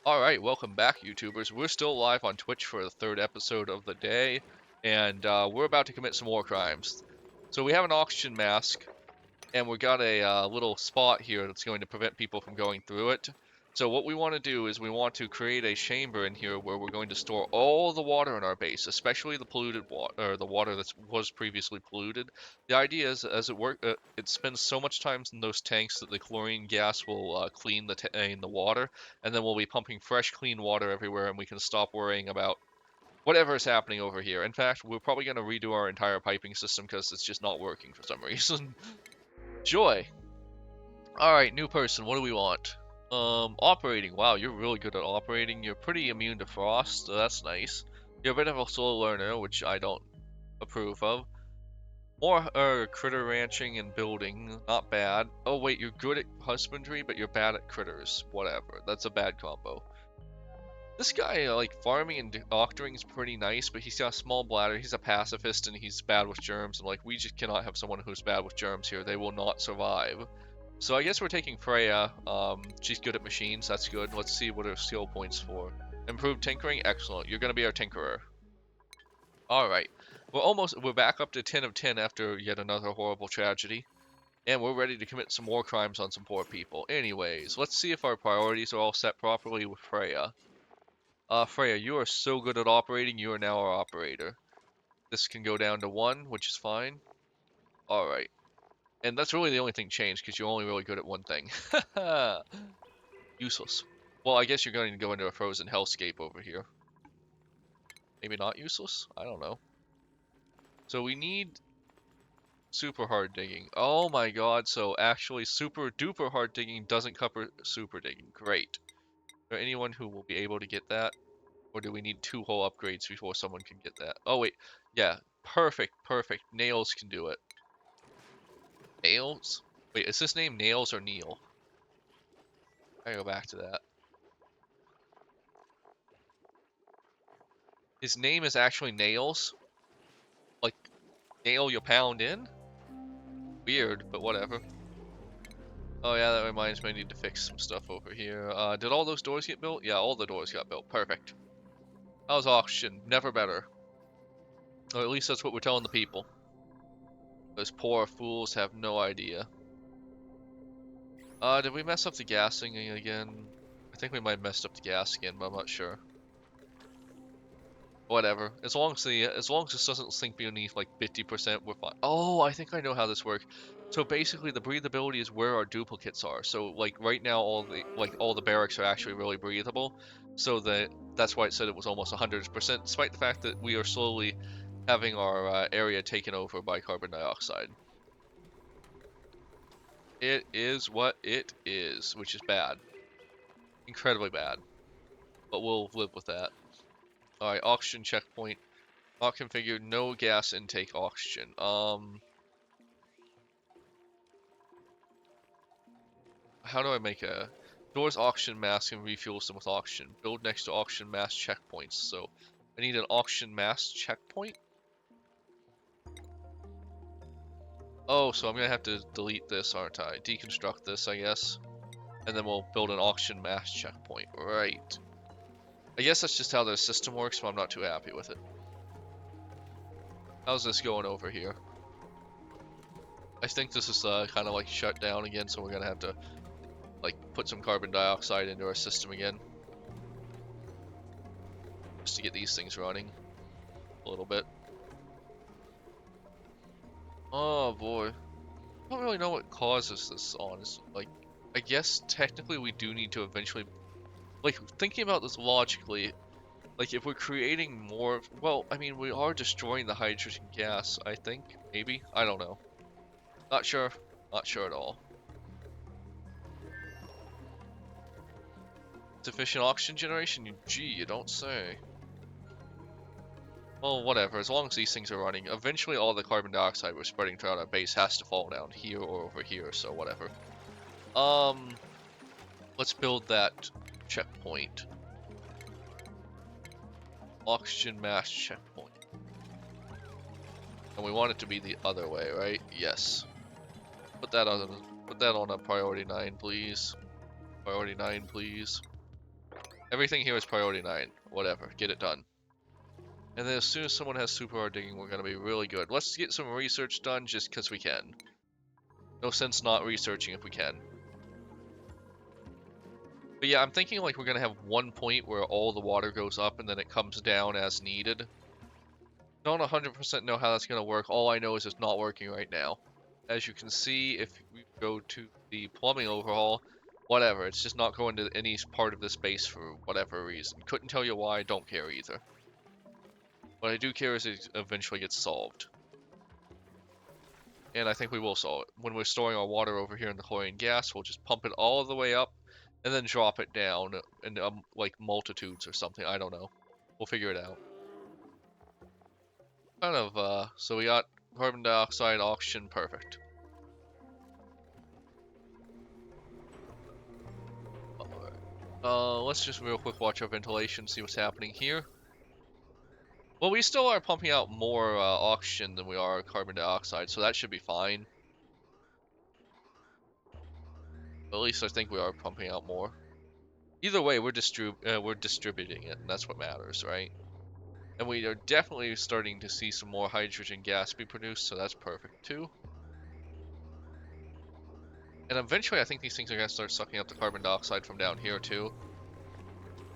Alright, welcome back, YouTubers. We're still live on Twitch for the third episode of the day, and we're about to commit some war crimes. So we have an oxygen mask, and we got a little spot here that's going to prevent people from going through it. So what we want to do is we want to create a chamber in here where we're going to store all the water in our base, especially the polluted water, or the water that was previously polluted. The idea is, as it spends so much time in those tanks that the chlorine gas will clean the water, and then we'll be pumping fresh, clean water everywhere, and we can stop worrying about whatever is happening over here. In fact, we're probably going to redo our entire piping system because it's just not working for some reason. Joy. Alright, new person, what do we want? Operating. Wow, you're really good at operating. You're pretty immune to frost, so that's nice. You're a bit of a slow learner, which I don't approve of. More critter ranching and building, not bad. Oh wait, you're good at husbandry, but you're bad at critters. Whatever, that's a bad combo. This guy, like, farming and doctoring is pretty nice, but he's got a small bladder, he's a pacifist, and he's bad with germs, and, like, we just cannot have someone who's bad with germs here. They will not survive. So I guess we're taking Freya. She's good at machines, that's good. Let's see what her skill points for. Improved tinkering, excellent. You're gonna be our tinkerer. Alright. We're back up to 10 of 10 after yet another horrible tragedy. And we're ready to commit some more crimes on some poor people. Anyways, let's see if our priorities are all set properly with Freya. Freya, you are so good at operating, you are now our operator. This can go down to 1, which is fine. Alright. And that's really the only thing changed, because you're only really good at one thing. Useless. Well, I guess you're going to go into a frozen hellscape over here. Maybe not useless? I don't know. So we need super hard digging. Oh my god, so actually super duper hard digging doesn't cover super digging. Great. Is there anyone who will be able to get that? Or do we need 2 whole upgrades before someone can get that? Oh wait, yeah, perfect, perfect. Nails can do it. Nails? Wait, is this name Nails or Neil? I go back to that. His name is actually Nails? Like, nail you pound in? Weird, but whatever. Oh yeah, that reminds me I need to fix some stuff over here. Did all those doors get built? Yeah, all the doors got built. Perfect. How's auction? Never better. Or at least that's what we're telling the people. Those poor fools have no idea. Did we mess up the gassing again? I think we might have messed up the gas again, but I'm not sure. Whatever. As long as this doesn't sink beneath like 50%, we're fine. Oh, I think I know how this works. So basically, the breathability is where our duplicates are. So like right now, all the barracks are actually really breathable. So that's why it said it was almost 100%, despite the fact that we are slowly having our area taken over by carbon dioxide. It is what it is, which is bad. Incredibly bad. But we'll live with that. Alright, oxygen checkpoint. Not configured, no gas intake oxygen. How do I make a... Doors oxygen mask and refuels them with oxygen. Build next to oxygen mask checkpoints. So, I need an oxygen mask checkpoint? Oh, so I'm gonna have to delete this, aren't I? Deconstruct this, I guess. And then we'll build an oxygen mask checkpoint. Right. I guess that's just how their system works, but I'm not too happy with it. How's this going over here? I think this is kind of like shut down again, so we're gonna have to like put some carbon dioxide into our system again, just to get these things running a little bit. Oh boy, I don't really know what causes this, honestly. Like, I guess technically we do need to eventually, like, thinking about this logically, like if we're creating more, well, I mean, we are destroying the hydrogen gas, I think, maybe, I don't know. Not sure at all. Sufficient oxygen generation? Gee, you don't say. Well, whatever, as long as these things are running, eventually all the carbon dioxide we're spreading throughout our base has to fall down here or over here, so whatever. Let's build that checkpoint. Oxygen mass checkpoint. And we want it to be the other way, right? Yes. Put that on a priority 9, please. Priority 9, please. Everything here is priority 9. Whatever, get it done. And then as soon as someone has super hard digging, we're gonna be really good. Let's get some research done just because we can. No sense not researching if we can. But yeah, I'm thinking like we're gonna have one point where all the water goes up and then it comes down as needed. Don't 100% know how that's gonna work. All I know is it's not working right now. As you can see, if we go to the plumbing overhaul, whatever, it's just not going to any part of this base for whatever reason. Couldn't tell you why, don't care either. What I do care is it eventually gets solved. And I think we will solve it. When we're storing our water over here in the chlorine gas, we'll just pump it all the way up and then drop it down in like multitudes or something. I don't know. We'll figure it out. So we got carbon dioxide, oxygen, perfect. Let's just real quick watch our ventilation, see what's happening here. Well, we still are pumping out more oxygen than we are carbon dioxide, so that should be fine. At least I think we are pumping out more. Either way, we're distributing it, and that's what matters, right? And we are definitely starting to see some more hydrogen gas be produced, so that's perfect too. And eventually, I think these things are going to start sucking up the carbon dioxide from down here too.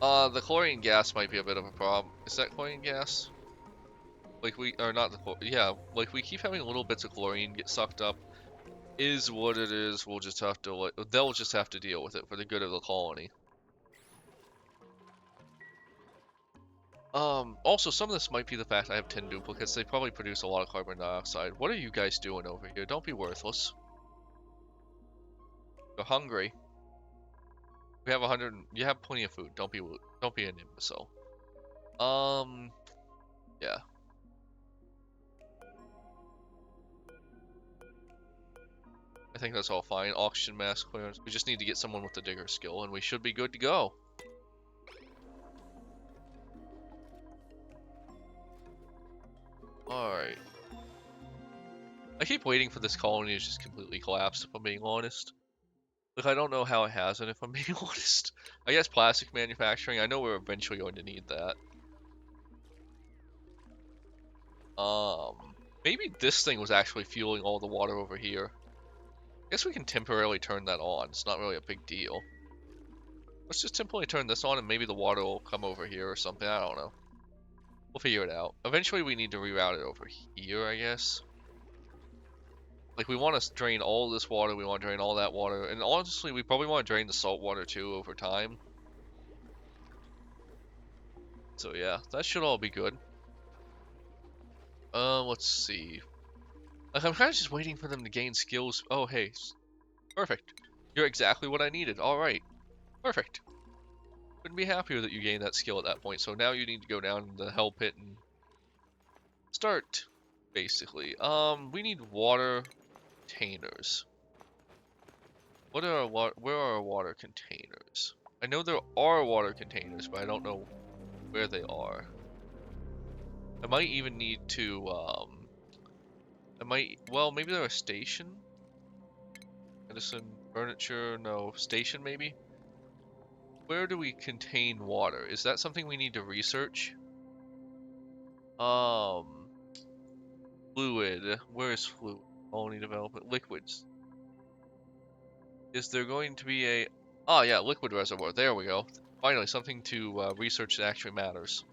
The chlorine gas might be a bit of a problem. Is that chlorine gas? Like like we keep having little bits of chlorine get sucked up. Is what it is. We'll just have to, they'll just have to deal with it for the good of the colony. Also, some of this might be the fact I have 10 duplicates. They probably produce a lot of carbon dioxide. What are you guys doing over here? Don't be worthless. You're hungry. We have 100. You have plenty of food. Don't be an imbecile. Yeah. I think that's all fine. Oxygen mass clearance. We just need to get someone with the digger skill, and we should be good to go. Alright. I keep waiting for this colony to just completely collapse, if I'm being honest. Like, I don't know how it hasn't, if I'm being honest. I guess plastic manufacturing, I know we're eventually going to need that. Maybe this thing was actually fueling all the water over here. I guess we can temporarily turn that on. It's not really a big deal. Let's just temporarily turn this on and maybe the water will come over here or something. I don't know. We'll figure it out. Eventually we need to reroute it over here, I guess. Like, we want to drain all this water, we want to drain all that water, and honestly, we probably want to drain the salt water too over time. So yeah, that should all be good. Let's see. Like, I'm kind of just waiting for them to gain skills. Oh, hey. Perfect. You're exactly what I needed. Alright. Perfect. Couldn't be happier that you gained that skill at that point. So now you need to go down the hell pit and start, basically. We need water containers. Where are our water containers? I know there are water containers, but I don't know where they are. I might even need to, well, maybe they're a station? Medicine, furniture, no, station maybe? Where do we contain water? Is that something we need to research? Fluid. Where is fluid? Colony development. Liquids. Is there going to be a... Oh yeah, liquid reservoir. There we go. Finally, something to research that actually matters.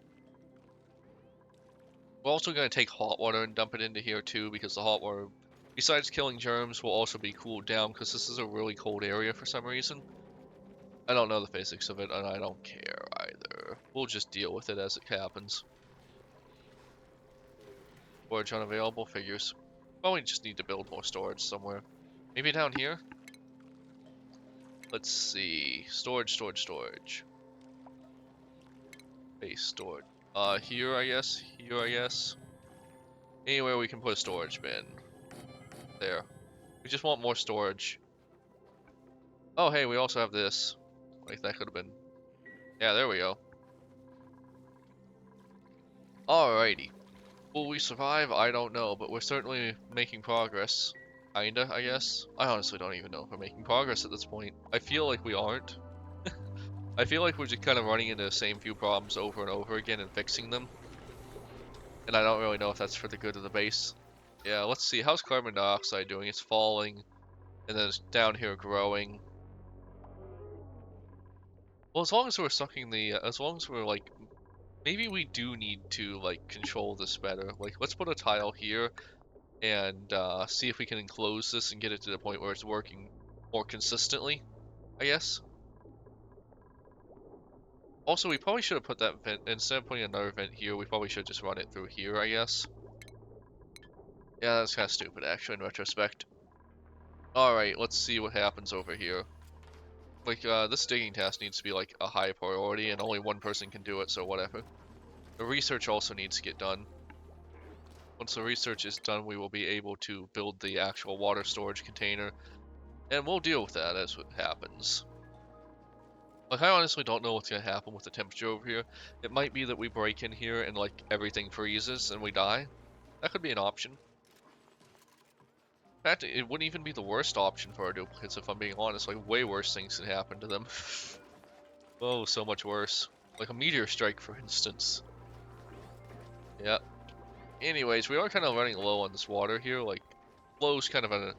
We're also going to take hot water and dump it into here too, because the hot water, besides killing germs, will also be cooled down, because this is a really cold area for some reason. I don't know the physics of it, and I don't care either. We'll just deal with it as it happens. Storage unavailable, figures. Well, we just need to build more storage somewhere. Maybe down here? Let's see. Storage. Base storage. Here, I guess. Anywhere we can put a storage bin. There. We just want more storage. Oh, hey, we also have this. Like, that could have been... Yeah, there we go. Alrighty. Will we survive? I don't know, but we're certainly making progress. Kinda, I guess. I honestly don't even know if we're making progress at this point. I feel like we aren't. I feel like we're just kind of running into the same few problems over and over again and fixing them. And I don't really know if that's for the good of the base. Yeah, let's see. How's carbon dioxide doing? It's falling, and then it's down here growing. Well, as long as we're sucking the, as long as we're like, maybe we do need to like control this better. Like, let's put a tile here and see if we can enclose this and get it to the point where it's working more consistently, I guess. Also, we probably should have put that vent, instead of putting another vent here, we probably should just run it through here, I guess. Yeah, that's kind of stupid, actually, in retrospect. Alright, let's see what happens over here. Like, this digging task needs to be, like, a high priority, and only one person can do it, so whatever. The research also needs to get done. Once the research is done, we will be able to build the actual water storage container, and we'll deal with that as it happens. Like, I honestly don't know what's gonna happen with the temperature over here. It might be that we break in here and, like, everything freezes and we die. That could be an option. In fact, it wouldn't even be the worst option for our duplicates, if I'm being honest. Like, way worse things can happen to them. Oh, so much worse. Like a meteor strike, for instance. Yeah. Anyways, we are kind of running low on this water here. Like, low's kind of a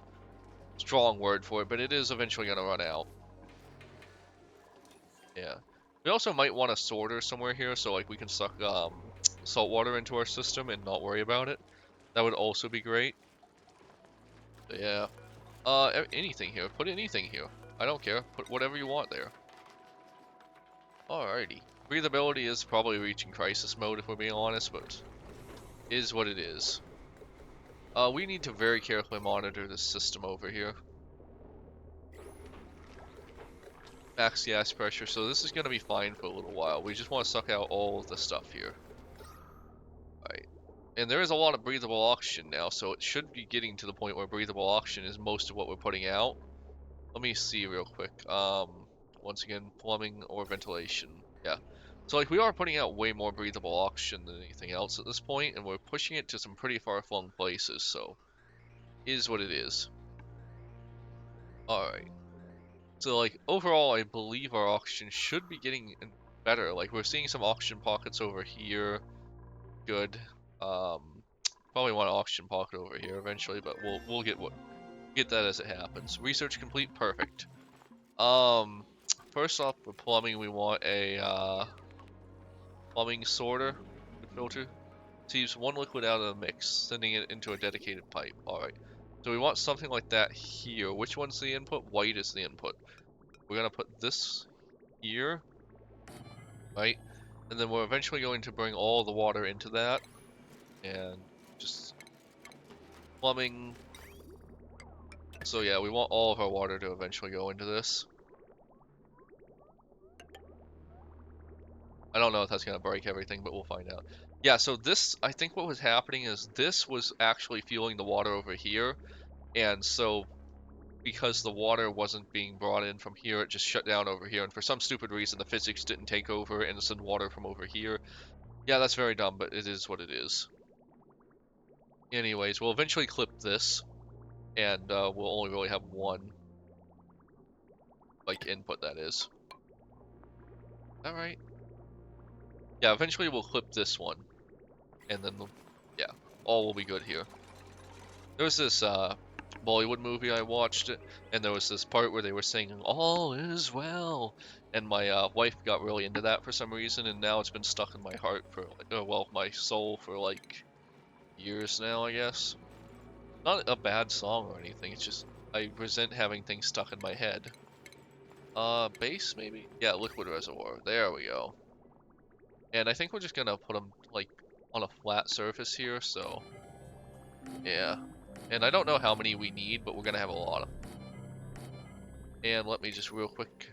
strong word for it, but it is eventually gonna run out. Yeah. We also might want a sorter somewhere here, so like we can suck salt water into our system and not worry about it. That would also be great. But yeah. Anything here. Put anything here. I don't care. Put whatever you want there. Alrighty. Breathability is probably reaching crisis mode if we're being honest, but is what it is. We need to very carefully monitor this system over here. Max gas pressure, so this is going to be fine for a little while. We just want to suck out all of the stuff here. Alright. And there is a lot of breathable oxygen now, so it should be getting to the point where breathable oxygen is most of what we're putting out. Let me see real quick. Once again, plumbing or ventilation. Yeah. So like we are putting out way more breathable oxygen than anything else at this point, and we're pushing it to some pretty far-flung places, so is what it is. Alright. So like overall I believe our oxygen should be getting better. Like we're seeing some oxygen pockets over here. Good. Probably want an oxygen pocket over here eventually, but we'll get that as it happens. Research complete, perfect. First off, for plumbing, we want a plumbing sorter filter. Sees one liquid out of the mix, sending it into a dedicated pipe. Alright. So we want something like that here. Which one's the input? White is the input. We're gonna put this here. Right? And then we're eventually going to bring all the water into that. And just plumbing. So yeah, we want all of our water to eventually go into this. I don't know if that's going to break everything, but we'll find out. Yeah, so this, I think what was happening is this was actually fueling the water over here. And so because the water wasn't being brought in from here, it just shut down over here. And for some stupid reason, the physics didn't take over and send water from over here. Yeah, that's very dumb, but it is what it is. Anyways, we'll eventually clip this. And we'll only really have one, like, input, that is. Alright. Yeah, eventually we'll clip this one. And then, yeah, all will be good here. There was this Bollywood movie I watched, and there was this part where they were singing, "All is well," and my wife got really into that for some reason, and now it's been stuck in my heart for, well, my soul for, like, years now, I guess. Not a bad song or anything, it's just, I resent having things stuck in my head. Base, maybe? Yeah, liquid reservoir. There we go. And I think we're just gonna put them, like, on a flat surface here, so... yeah. And I don't know how many we need, but we're gonna have a lot of them. And let me just real quick...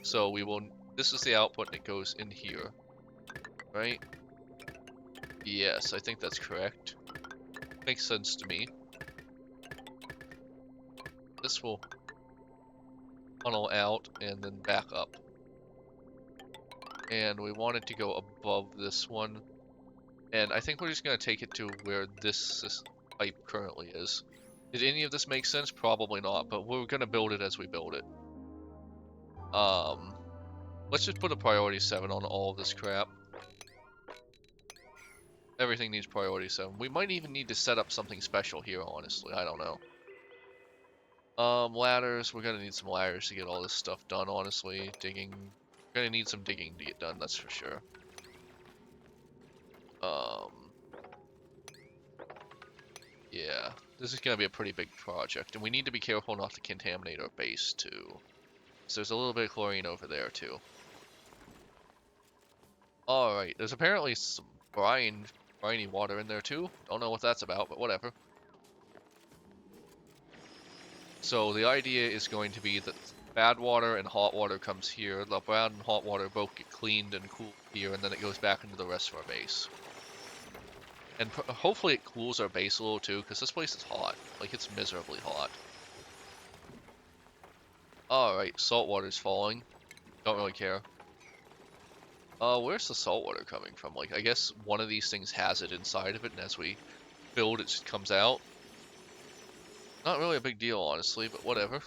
so we will... this is the output, and it goes in here. Right? Yes, I think that's correct. Makes sense to me. This will funnel out and then back up. And we want it to go above this one. And I think we're just going to take it to where this pipe currently is. Did any of this make sense? Probably not, but we're going to build it as we build it. Let's just put a priority 7 on all of this crap. Everything needs priority 7. We might even need to set up something special here, honestly. I don't know. Ladders. We're gonna need some ladders to get all this stuff done, honestly. Digging. We're gonna need some digging to get done, that's for sure. Yeah. This is gonna be a pretty big project, and we need to be careful not to contaminate our base, too. So there's a little bit of chlorine over there, too. Alright, there's apparently some briny water in there too. Don't know what that's about, but whatever. So the idea is going to be that bad water and hot water comes here. The bad and hot water both get cleaned and cooled here, and then it goes back into the rest of our base. And hopefully it cools our base a little too, because this place is hot. Like, it's miserably hot. Alright, salt water's falling. Don't really care. Where's the salt water coming from? Like, I guess one of these things has it inside of it, and as we build, it just comes out. Not really a big deal, honestly, but whatever.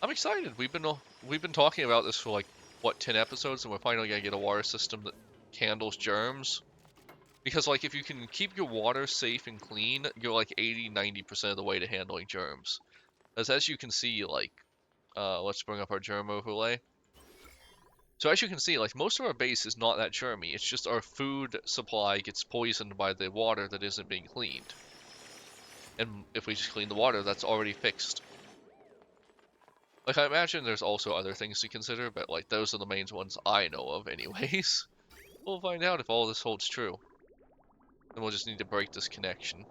I'm excited. We've been talking about this for like, what, 10 episodes, and we're finally gonna get a water system that handles germs. Because, like, if you can keep your water safe and clean, you're like 80-90% of the way to handling germs. As you can see, like, let's bring up our germ overlay. So as you can see, like, most of our base is not that germy. It's just our food supply gets poisoned by the water that isn't being cleaned. And if we just clean the water, that's already fixed. Like, I imagine there's also other things to consider, but, like, those are the main ones I know of anyways. We'll find out if all this holds true. Then we'll just need to break this connection.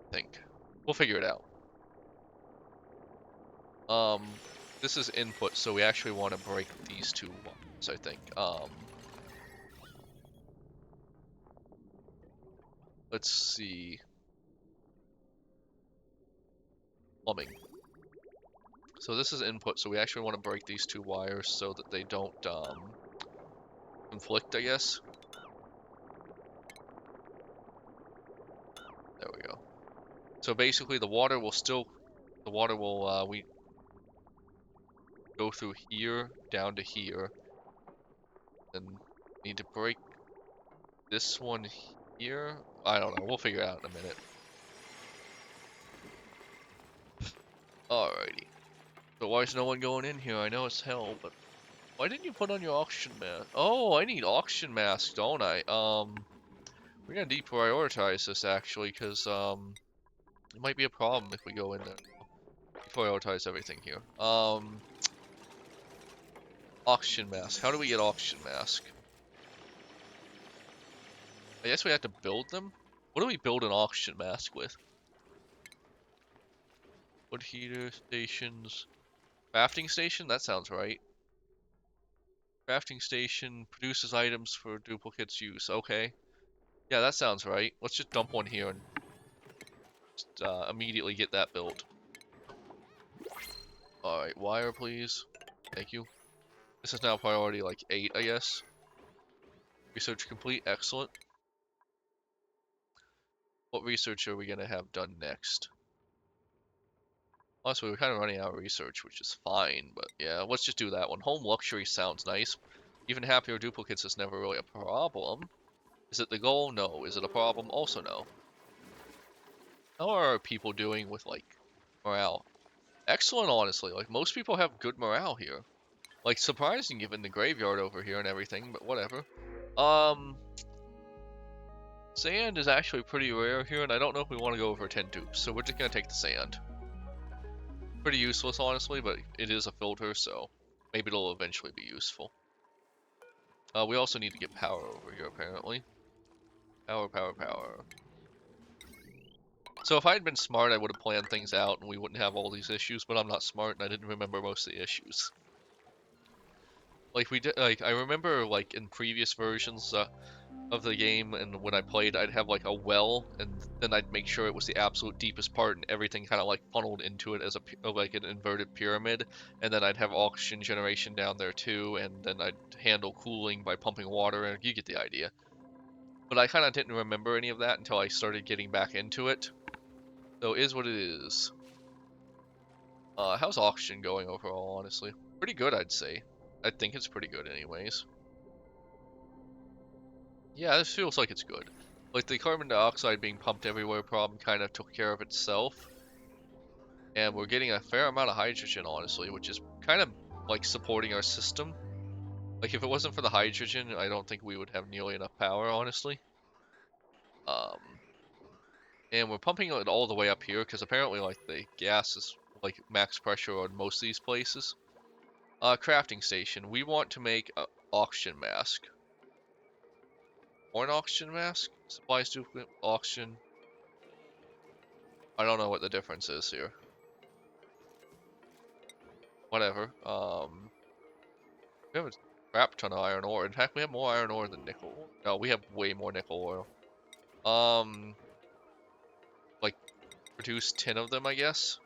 I think. We'll figure it out. This is input, so we actually want to break these two ones, I think. Let's see. Plumbing. So this is input, so we actually want to break these two wires so that they don't, conflict, I guess. There we go. So basically the water will, we go through here, down to here. Then need to break this one here. I don't know, we'll figure it out in a minute. Alrighty. So why is no one going in here? I know it's hell, but why didn't you put on your oxygen mask? Oh, I need oxygen masks, don't I? We're gonna deprioritize this actually, because it might be a problem if we go in there. Deprioritize everything here. Oxygen mask. How do we get oxygen mask? I guess we have to build them? What do we build an oxygen mask with? Wood heater stations. Crafting station? That sounds right. Crafting station produces items for duplicates use. Okay. Yeah, that sounds right. Let's just dump one here and just, immediately get that built. Alright, wire please. Thank you. This is now priority like 8, I guess. Research complete. Excellent. What research are we going to have done next? Honestly, we're kind of running out of research, which is fine, but yeah, let's just do that one. Home luxury sounds nice. Even happier duplicates is never really a problem. Is it the goal? No. Is it a problem? Also no. How are people doing with, like, morale? Excellent, honestly. Like, most people have good morale here. Like, surprising given the graveyard over here and everything, but whatever. Sand is actually pretty rare here, and I don't know if we want to go over 10 tubes, so we're just gonna take the sand. Pretty useless, honestly, but it is a filter, so maybe it'll eventually be useful. We also need to get power over here, apparently. Power, power, power. So if I had been smart, I would have planned things out, and we wouldn't have all these issues, but I'm not smart, and I didn't remember most of the issues. Like, I remember, like, in previous versions, of the game, and when I played, I'd have like a well, and then I'd make sure it was the absolute deepest part, and everything kind of like funneled into it as like an inverted pyramid, and then I'd have oxygen generation down there too, and then I'd handle cooling by pumping water, and you get the idea. But I kind of didn't remember any of that until I started getting back into it. So it is what it is. How's oxygen going overall, honestly? Pretty good, I'd say. I think it's pretty good anyways. Yeah, this feels like it's good. Like, the carbon dioxide being pumped everywhere problem kind of took care of itself. And we're getting a fair amount of hydrogen, honestly, which is kind of, like, supporting our system. Like, if it wasn't for the hydrogen, I don't think we would have nearly enough power, honestly. And we're pumping it all the way up here, because apparently, like, the gas is, like, max pressure on most of these places. Crafting station. We want to make an oxygen mask. Or an oxygen mask? Supplies duplicate, oxygen. I don't know what the difference is here. Whatever. We have a crap ton of iron ore. In fact, we have more iron ore than nickel. No, we have way more nickel oil. Like, produce 10 of them, I guess?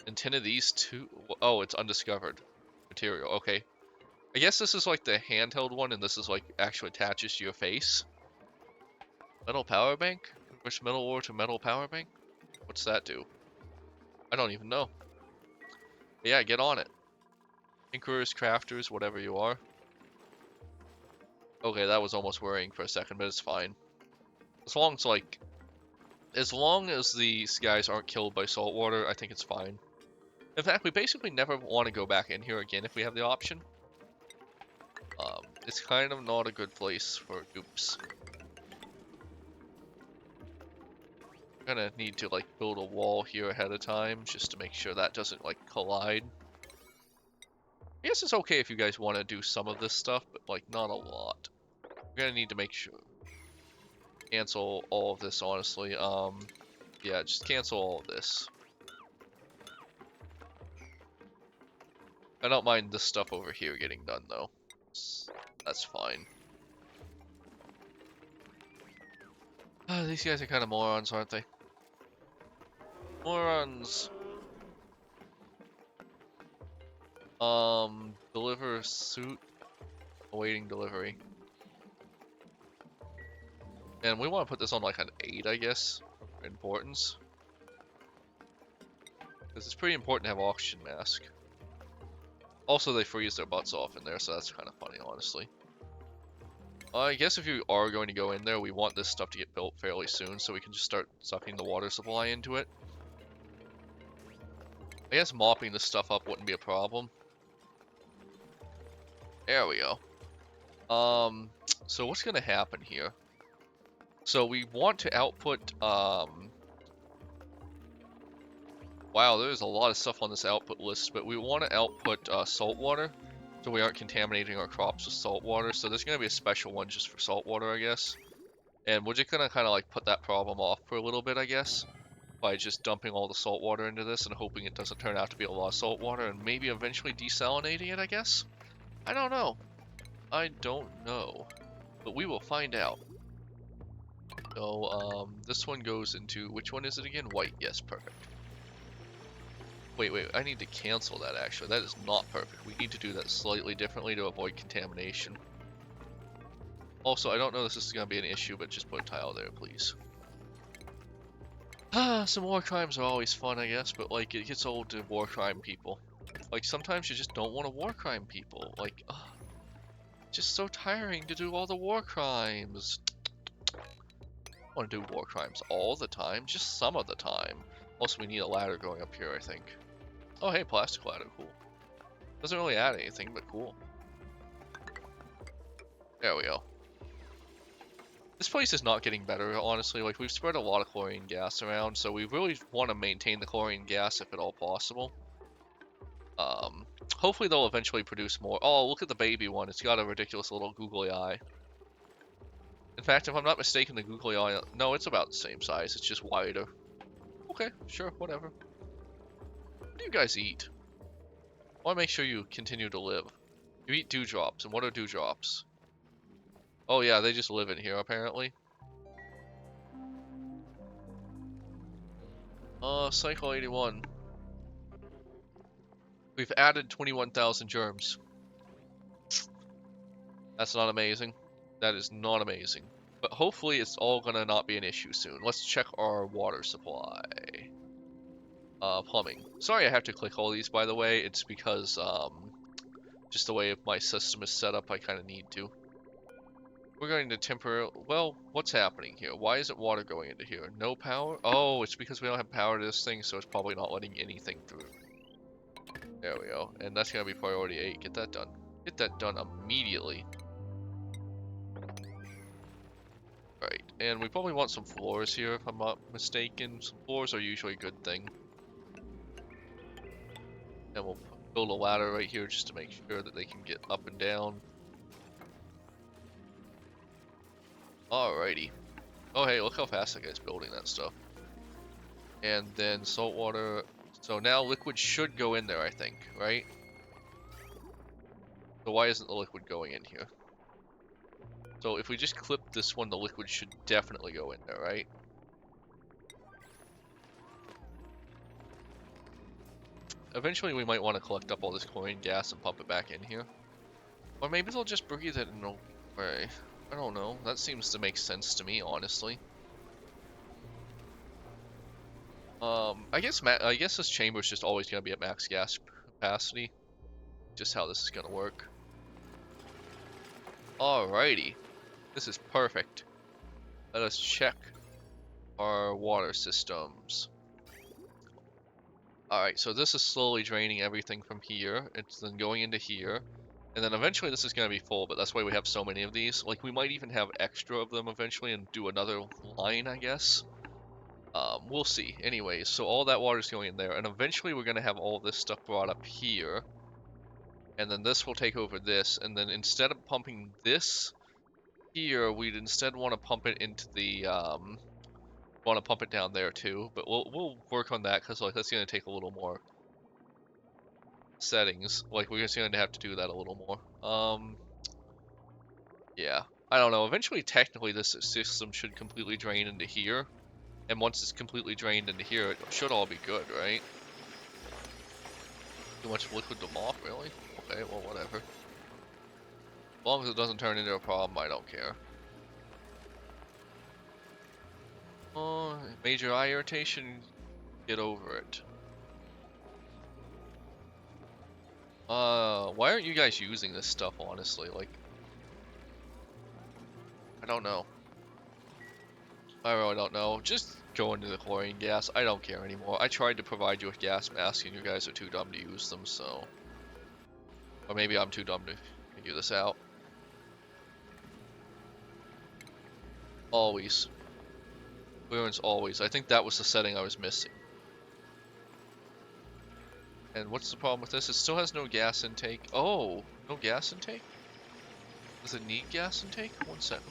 And 10 of these too? Oh, it's undiscovered material. Okay. I guess this is like the handheld one, and this is like actually attaches to your face. Metal power bank? Converts metal ore to metal power bank? What's that do? I don't even know. But yeah, get on it. Tinkerers, crafters, whatever you are. Okay, that was almost worrying for a second, but it's fine. As long as these guys aren't killed by salt water, I think it's fine. In fact, we basically never want to go back in here again if we have the option. It's kind of not a good place for goops. We're gonna need to like build a wall here ahead of time just to make sure that doesn't like collide. I guess it's okay if you guys want to do some of this stuff, but like not a lot. We're gonna need to make sure cancel all of this, honestly. Yeah, just cancel all of this. I don't mind this stuff over here getting done though. That's fine. These guys are kind of morons, aren't they? Morons. Deliver suit. Awaiting delivery. And we want to put this on like an 8, I guess, for importance. Because it's pretty important to have oxygen mask. Also, they freeze their butts off in there, so that's kind of funny, honestly. I guess if you are going to go in there, we want this stuff to get built fairly soon, so we can just start sucking the water supply into it. I guess mopping this stuff up wouldn't be a problem. There we go. So what's going to happen here? So we want to output, wow, there's a lot of stuff on this output list, but we want to output salt water, so we aren't contaminating our crops with salt water. So there's going to be a special one just for salt water, I guess. And we're just going to kind of like put that problem off for a little bit, I guess, by just dumping all the salt water into this and hoping it doesn't turn out to be a lot of salt water, and maybe eventually desalinating it, I guess? I don't know. I don't know. But we will find out. So, this one goes into, which one is it again? White, yes, perfect. Wait, I need to cancel that actually. That is not perfect. We need to do that slightly differently to avoid contamination. Also, I don't know if this is going to be an issue, but just put a tile there, please. Some war crimes are always fun, I guess, but like, it gets old to war crime people. Like, sometimes you just don't want to war crime people. Like, just so tiring to do all the war crimes. I want to do war crimes all the time, just some of the time. Also, we need a ladder going up here, I think. Oh, hey, plastic ladder, cool. Doesn't really add anything, but cool. There we go. This place is not getting better, honestly. Like, we've spread a lot of chlorine gas around, so we really want to maintain the chlorine gas if at all possible. Hopefully they'll eventually produce more. Oh, look at the baby one. It's got a ridiculous little googly eye. In fact, if I'm not mistaken, the googly eye... No, it's about the same size. It's just wider. Okay, sure, whatever. What do you guys eat? I want to make sure you continue to live. You eat dewdrops, and what are dewdrops? Oh yeah, they just live in here, apparently. Cycle 81. We've added 21,000 germs. That's not amazing. That is not amazing. But hopefully it's all gonna not be an issue soon. Let's check our water supply. Plumbing. Sorry I have to click all these, by the way. It's because, just the way my system is set up, I kind of need to. We're going to temporarily... Well, what's happening here? Why isn't water going into here? No power? Oh, it's because we don't have power to this thing, so it's probably not letting anything through. There we go. And that's going to be priority 8. Get that done. Get that done immediately. Right, and we probably want some floors here, if I'm not mistaken. Some floors are usually a good thing. And we'll build a ladder right here just to make sure that they can get up and down. Alrighty. Oh hey, look how fast that guy's building that stuff. And then saltwater. So now liquid should go in there, I think, right? So why isn't the liquid going in here? So if we just clip this one, the liquid should definitely go in there, right? Eventually we might want to collect up all this chlorine gas and pump it back in here. Or maybe they'll just breathe it in a way. I don't know. That seems to make sense to me, honestly. I guess this chamber is just always going to be at max gas capacity. Just how this is going to work. Alrighty. This is perfect. Let us check our water systems. Alright, so this is slowly draining everything from here. It's then going into here. And then eventually this is going to be full, but that's why we have so many of these. Like, we might even have extra of them eventually and do another line, I guess. We'll see. Anyways, so all that water is going in there, and eventually we're going to have all this stuff brought up here. And then this will take over this, and then instead of pumping this here, we'd instead want to pump it into the, want to pump it down there too. But we'll work on that, because like, that's going to take a little more settings. Like, we're just going to have to do that a little more. Yeah. I don't know. Eventually, technically, this system should completely drain into here. And once it's completely drained into here, it should all be good, right? Too much liquid to mop, really? Okay, well, whatever. As long as it doesn't turn into a problem, I don't care. Major eye irritation? Get over it. Why aren't you guys using this stuff, honestly? Like, I don't know. I really don't know. Just go into the chlorine gas. I don't care anymore. I tried to provide you with gas masks and you guys are too dumb to use them, so... Or maybe I'm too dumb to figure this out. Always. Clearance always. I think that was the setting I was missing. And what's the problem with this? It still has no gas intake. Oh, no gas intake? Does it need gas intake? 1 second.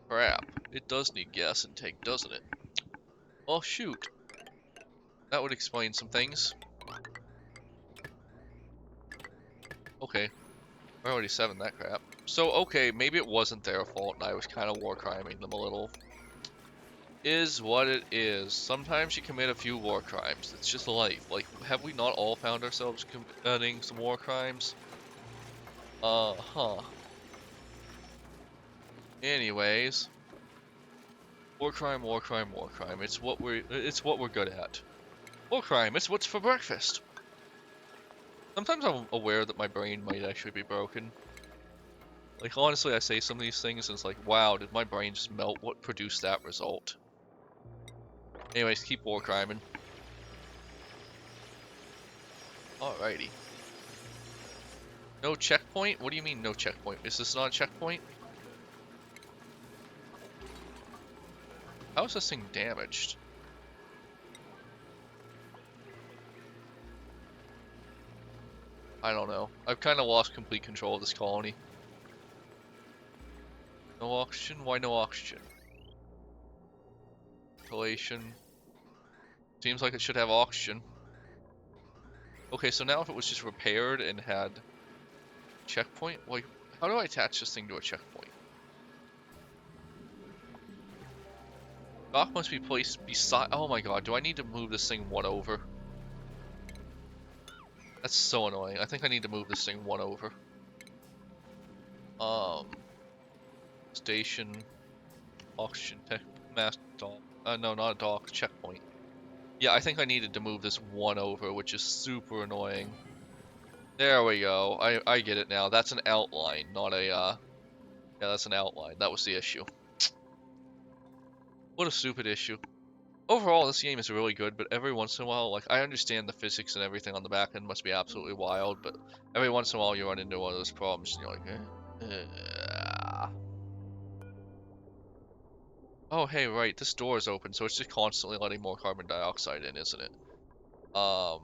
Crap. It does need gas intake, doesn't it? Oh, shoot. That would explain some things. Okay. I already 7 that crap. So, okay, maybe it wasn't their fault and I was kind of war criming them a little. Is what it is. Sometimes you commit a few war crimes. It's just life. Like, have we not all found ourselves committing some war crimes? Huh. Anyways. War crime, war crime, war crime. It's what we're good at. War crime, it's what's for breakfast. Sometimes I'm aware that my brain might actually be broken. Like, honestly, I say some of these things and it's like, wow, did my brain just melt? What produced that result? Anyways, keep war criming. Alrighty. No checkpoint? What do you mean no checkpoint? Is this not a checkpoint? How is this thing damaged? I don't know. I've kind of lost complete control of this colony. No oxygen? Why no oxygen? Ventilation. Seems like it should have oxygen. Okay, so now if it was just repaired and had checkpoint, like, how do I attach this thing to a checkpoint? Dock must be placed beside. Oh my god, do I need to move this thing 1 over? That's so annoying. I think I need to move this thing 1 over. Station, oxygen tech, mass dock. No, not a dock, checkpoint. Yeah, I think I needed to move this one over, which is super annoying. There we go. I get it now. That's an outline, not a, yeah, that's an outline. That was the issue. What a stupid issue. Overall, this game is really good, but every once in a while, like, I understand the physics and everything on the back end must be absolutely wild, but every once in a while you run into one of those problems, and you're like, Oh, hey, right, this door is open, so it's just constantly letting more carbon dioxide in, isn't it? How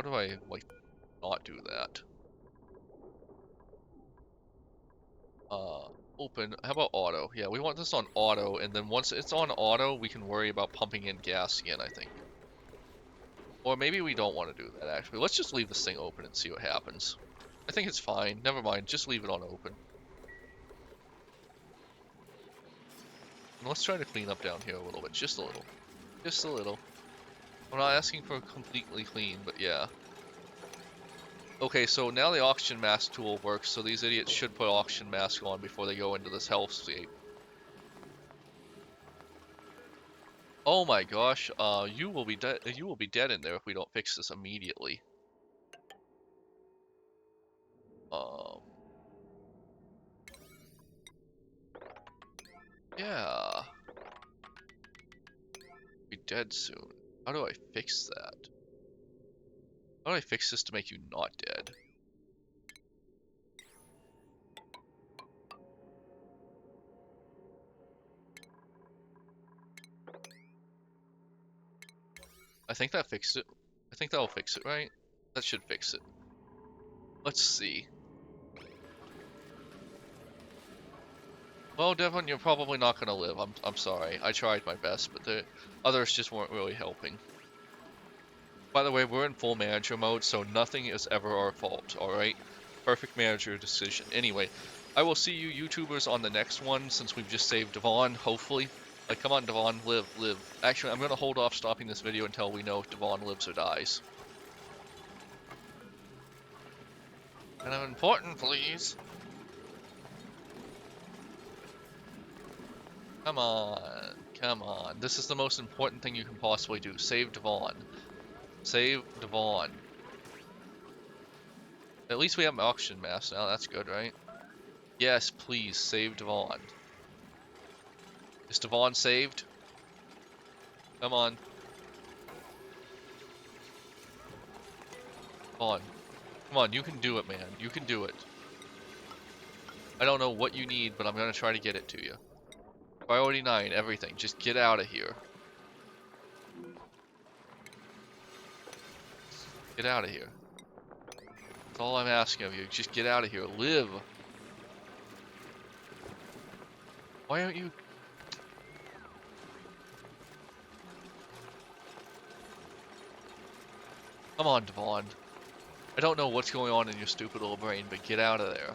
do I, like, not do that? Open, how about auto? Yeah, we want this on auto, and then once it's on auto, we can worry about pumping in gas again, I think. Or maybe we don't want to do that, actually. Let's just leave this thing open and see what happens. I think it's fine. Never mind, just leave it on open. And let's try to clean up down here a little bit, just a little. Just a little. I'm not asking for completely clean, but yeah. Okay, so now the oxygen mask tool works, so these idiots should put oxygen mask on before they go into this hellscape. Oh my gosh, you will be dead. You will be dead in there if we don't fix this immediately. Um, yeah, be dead soon. How do I fix that? How do I fix this to make you not dead? I think that fixed it. I think that'll fix it, right? That should fix it. Let's see. Well, Devon, you're probably not gonna live. I'm sorry. I tried my best, but the others just weren't really helping. By the way, we're in full manager mode, so nothing is ever our fault, alright? Perfect manager decision. Anyway, I will see you YouTubers on the next one, since we've just saved Devon, hopefully. Like, come on, Devon, live, live. Actually, I'm gonna hold off stopping this video until we know if Devon lives or dies. And I'm important, please. Come on, come on. This is the most important thing you can possibly do. Save Devon. Save Devon. At least we have an oxygen mask now, that's good, right? Yes, please, save Devon. Is Devon saved? Come on. Come on. Come on, you can do it, man. You can do it. I don't know what you need, but I'm gonna try to get it to you. Priority 9, everything. Just get out of here. Get out of here. That's all I'm asking of you. Just get out of here. Live. Why aren't you... Come on, Devon. I don't know what's going on in your stupid little brain, but get out of there.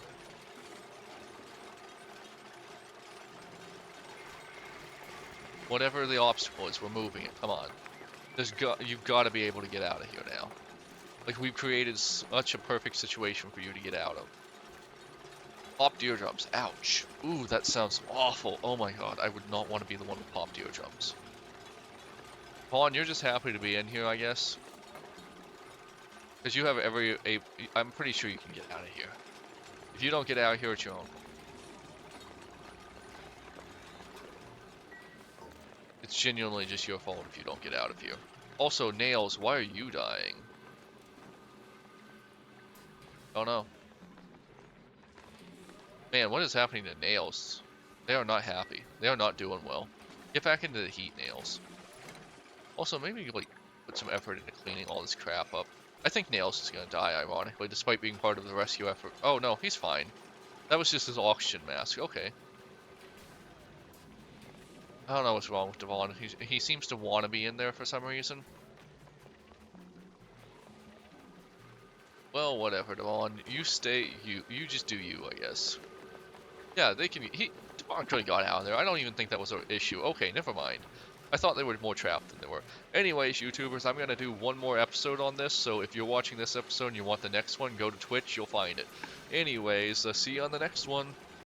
Whatever the obstacle is, we're moving it. Come on. You've got to be able to get out of here now. Like, we've created such a perfect situation for you to get out of. Popped eardrums. Ouch. Ooh, that sounds awful. Oh my god, I would not want to be the one with popped eardrums. Vaughn, you're just happy to be in here, I guess. Because you have I'm pretty sure you can get out of here. If you don't get out of here, it's your own. It's genuinely just your fault if you don't get out of here. Also, Nails, why are you dying? Oh no. Man, what is happening to Nails? They are not happy. They are not doing well. Get back into the heat, Nails. Also, maybe you like put some effort into cleaning all this crap up. I think Nails is gonna die, ironically, despite being part of the rescue effort. Oh no, he's fine. That was just his oxygen mask. Okay. I don't know what's wrong with Devon. He seems to want to be in there for some reason. Well, whatever, Devon. You stay. You just do you, I guess. Yeah, they can. Devon could have got out of there. I don't even think that was an issue. Okay, never mind. I thought they were more trapped than they were. Anyways, YouTubers, I'm gonna do one more episode on this. So if you're watching this episode and you want the next one, go to Twitch. You'll find it. Anyways, see you on the next one.